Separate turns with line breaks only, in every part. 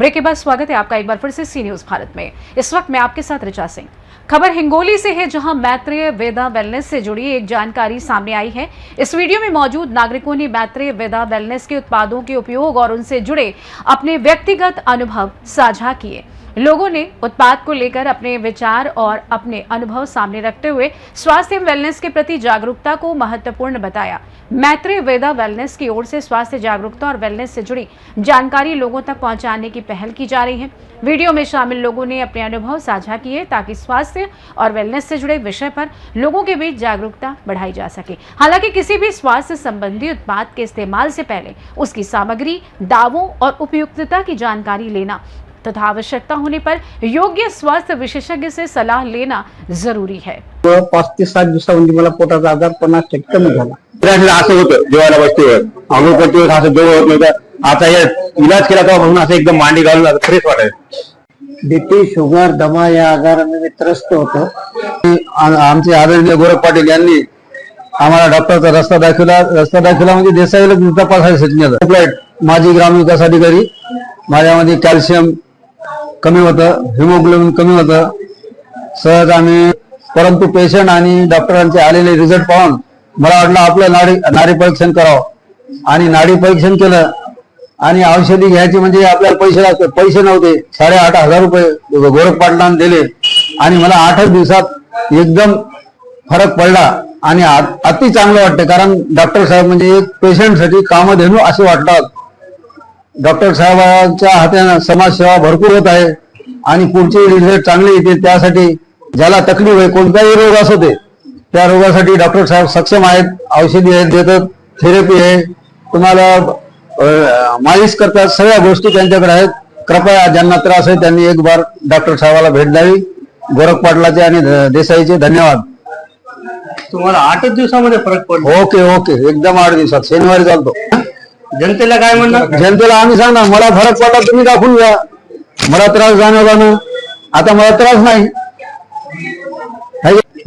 Break के बाद स्वागत है आपका एक बार फिर से सी न्यूज भारत में। इस वक्त मैं आपके साथ ऋचा सिंह। खबर हिंगोली से है, जहां मैत्रेय वेदा वेलनेस से जुड़ी एक जानकारी सामने आई है। इस वीडियो में मौजूद नागरिकों ने मैत्रेय वेदा वेलनेस के उत्पादों के उपयोग और उनसे जुड़े अपने व्यक्तिगत अनुभव साझा किए। लोगों ने उत्पाद को लेकर अपने विचार और अपने अनुभव सामने रखते हुए स्वास्थ्य एवं वेलनेस के प्रति जागरूकता को महत्वपूर्ण बताया। मैत्रेय वेदा वेलनेस की ओर से स्वास्थ्य जागरूकता और वेलनेस से जुड़ी जानकारी लोगों तक पहुंचाने की पहल की जा रही है। वीडियो में शामिल लोगों ने अपने अनुभव साझा किए ताकि स्वास्थ्य और वेलनेस से जुड़े विषय पर लोगों के बीच जागरूकता बढ़ाई जा सके। हालांकि किसी भी स्वास्थ्य संबंधी उत्पाद के इस्तेमाल से पहले उसकी सामग्री, दावों और उपयुक्तता की जानकारी लेना तथा आवश्यकता होने पर योग्य स्वास्थ्य विशेषज्ञ से सलाह लेना जरूरी है।
5 ते 7 दिवसामध्ये मला पोटाचा आजार 50% कमी झाला।
असं होतं जेवायला बसतेवर अंघोळ करतेवर असं जेवण होत नव्हतं। आता या इलाज केला तेव्हा म्हणून असं एकदम मांडी घालून आता फ्रेश वाटायचं।
बीपी, शुगर, दमा या आजाराने मी त्रस्त होतो।
आमचे आदरणीय गोरख पाटील यांनी आम्हाला डॉक्टरचा रस्ता दाखवला म्हणजे देसाईला तपासायसाठी नेलं। माझी ग्रामविकास अधिकारी माझ्यामध्ये कॅल्शियम कमी होतं, हिमोग्लोबिन कमी होतं सहज आम्ही, परंतु पेशंट आणि डॉक्टरांचे आलेले रिझल्ट पाहून मला वाटलं आपलं नाडी परीक्षण करावं आणि नाडी परीक्षण केलं आणि औषधी घ्यायची म्हणजे आपल्याला पैसे लागतात। पैसे नव्हते, 8,500 रुपये गोरख पाटलांनी दिले आणि मला 8 दिवसात एकदम फरक पडला आणि अति चांगलं वाटतं। कारण डॉक्टर साहेब म्हणजे एक पेशंटसाठी कामधेनू असे वाटतात। डॉक्टर साहेबांच्या हाताने समाजसेवा भरपूर होत आहे आणि पुढचे रिझल्ट चांगले येतील। त्यासाठी ज्याला तकलीफ आहे, कोणताही रोग असो ते, त्या रोगासाठी डॉक्टर साहेब सक्षम आहेत, औषधी आहेत, देतात, थेरपी आहे, तुम्हाला मालिश करतात, सगळ्या गोष्टी त्यांच्याकडे आहेत। कृपया ज्यांना त्रास आहे त्यांनी एक बार डॉक्टर साहेबाला भेट द्यावी। गोरख पाटलाचे आणि देसाईचे धन्यवाद।
तुम्हाला 8 दिवसामध्ये फरक पडला?
ओके एकदम 8 दिवसात, शनिवारी चालतो।
जनतेला काय म्हणणार?
जनतेला आम्ही सांगणार मला फरक पडला, तुम्ही दाखवून घ्या। मला त्रास जाणवला ना, आता मला त्रास नाही।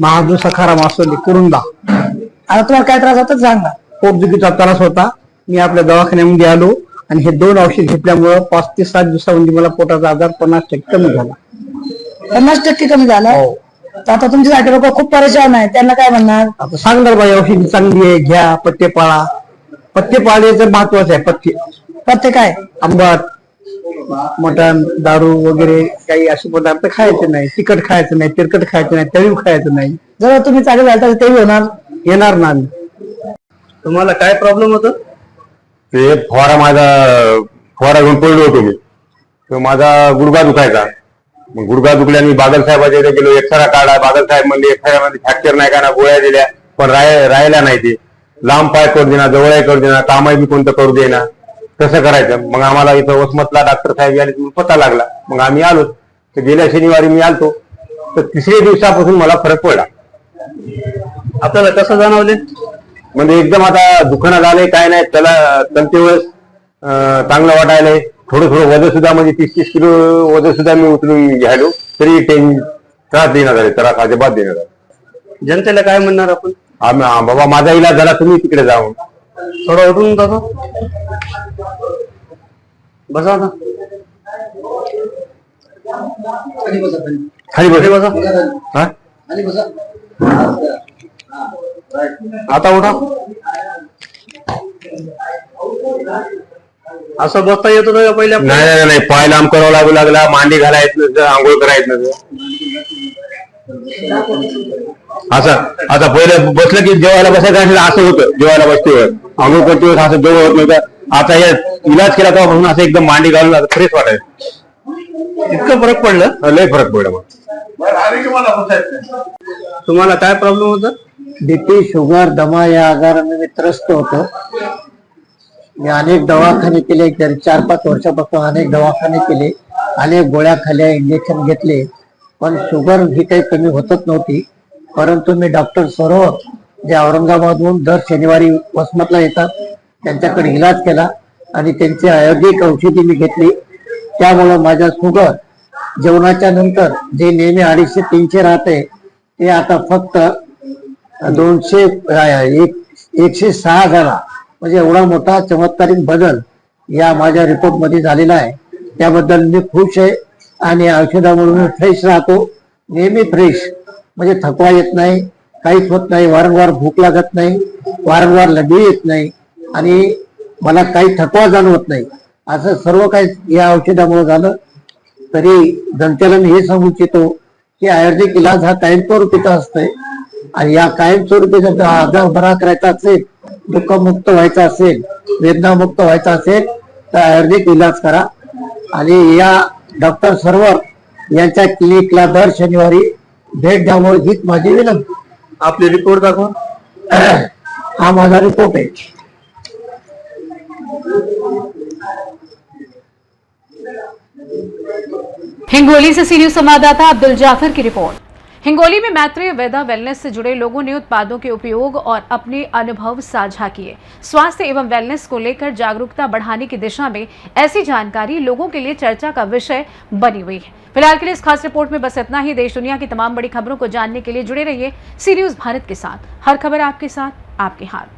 महादू सखाराम असोली कुरुंदा,
आता तुम्हाला काय त्रास होता सांगा?
पोटदुखीचा त्रास होता। मी आपल्या दवाखान्यामध्ये आलो आणि हे 2 औषध घेतल्यामुळे 5 ते 7 दिवसामध्ये मला पोटाचा आजार 50% कमी झाला।
50% कमी झाला? तर आता तुमच्यासाठी लोक खूप परेशान आहेत, त्यांना काय म्हणणार?
आता सांगणार बाई औषधी चांगली आहे, घ्या, पथ्य पाळा। पथ्य पाळण्याचं महत्वाचं आहे।
पथ्य काय?
आंबट, मटण, दारू वगैरे काही असे पदार्थ खायचे नाही, तिखट खायचं नाही, तिरकट खायचं नाही, तळीव खायचं नाही।
जर तुम्ही चांगले झाले तर तेही होणार
येणार नाही। तुम्हाला काय प्रॉब्लेम होतो?
ते फवारा घेऊन पडलो होतो मी, तो माझा गुडघा दुखायचा। मग गुडघा दुखल्याने मी बादल साहेबाच्या इथे गेलो, एक्सरा काढा। बादल साहेब म्हणले एक्सरामध्ये फ्रॅक्चर नाही का ना, गोळ्या दिल्या पण राहायला नाही। ते लांब पाय करू देना, जवळ करू देना, कामही बी कोणतं करू देना, कसं करायचं? मग आम्हाला इथं वसमतला डॉक्टर साहेब यायला पता लागला। मग आम्ही आलो, तर गेल्या शनिवारी मी आलतो, तर 3ऱ्या दिवसापासून मला फरक पडला।
आपल्याला कसं जाणवले?
म्हणजे एकदम आता दुखणं झालंय, काय नाही, त्याला तंतेवर चांगलं वाटायलंय। थोडं वजन सुद्धा म्हणजे 30-30 किलो वजन सुद्धा मी उचलून घ्यायलो, तरी त्रास देणार झाले, त्रास अजिबात देणार झाले।
जनतेला काय म्हणणार आपण?
बाबा माझा इलाज झाला, तुम्ही तिकडे जाऊन
थोडं उठून बघा, बसा ना,
खाली बसा।
आता उठा। असं बसता येत होतं का पहिल्या?
नाही, पाय लांब करावं लागला, मांडी घालायचं, आंघोळ करायचं असं। आता पहिले बसलं की जेवायला बसायचं असं होतं, जेवायला बसतेवर आंघोळ करतेवर असं जेवण होत नव्हतं। आता या इलाज केला तेव्हा म्हणून असं एकदम मांडी घालून आता फ्रेश वाटायचं।
इतकं फरक पडलं?
लय फरक पडला। मग
तुम्हाला काय प्रॉब्लेम होता? बीपी, शुगर, दमा या आजाराने मी त्रस्त होतो। मी अनेक दवाखाने केले, 4-5 वर्षापासून अनेक दवाखाने केले, अनेक गोळ्या खाल्ल्या, इंजेक्शन घेतले, पण शुगर ही काही कमी होतच नव्हती। परंतु मी डॉक्टर सरोवर जे औरंगाबादहून दर शनिवारी वसमतला येतात, त्यांच्याकडे इलाज केला आणि त्यांची आयुर्वेदिक औषधी मी घेतली। त्यामुळे माझ्या शुगर जेवणाच्या नंतर जे नेहमी 250-300 राहते, ते आता फक्त 106 झाला। म्हणजे एवढा मोठा चमत्कारिक बदल या माझ्या रिपोर्ट मध्ये झालेला आहे। त्याबद्दल मी खुश आहे आणि औषधामुळे मी फ्रेश राहतो, नेहमी फ्रेश, म्हणजे थकवा येत नाही, काहीच होत नाही, वारंवार भूक लागत नाही, वारंवार लढी येत नाही आणि मला काही थकवा जाणवत नाही. असं सर्व काही या औषधामुळे झालं. तरी जनतेला मी हे सांगू इच्छितो की आयुर्वेदिक इलाज हा कायमस्वरूपीचा असतोय आणि या कायमस्वरूपी जर आजार बरा करायचा असेल, दुःखमुक्त व्हायचा असेल, वेदनामुक्त व्हायचा असेल तर आयुर्वेदिक इलाज करा. आणि या डॉक्टर सरवर यांच्या क्लिनिकला दर शनिवारी भेट द्यावं हीच माझी विनंती.
आपले रिपोर्ट दाखवा.
हा माझा रिपोर्ट आहे.
हिंगोली से सी न्यूज संवाददाता अब्दुल जाफर की रिपोर्ट। हिंगोली में मैत्रेय वेदा वेलनेस से जुड़े लोगों ने उत्पादों के उपयोग और अपने अनुभव साझा किए। स्वास्थ्य एवं वेलनेस को लेकर जागरूकता बढ़ाने की दिशा में ऐसी जानकारी लोगों के लिए चर्चा का विषय बनी हुई है। फिलहाल के लिए इस खास रिपोर्ट में बस इतना ही। देश दुनिया की तमाम बड़ी खबरों को जानने के लिए जुड़े रहिए सी न्यूज भारत के साथ। हर खबर आपके साथ, आपके हाथ।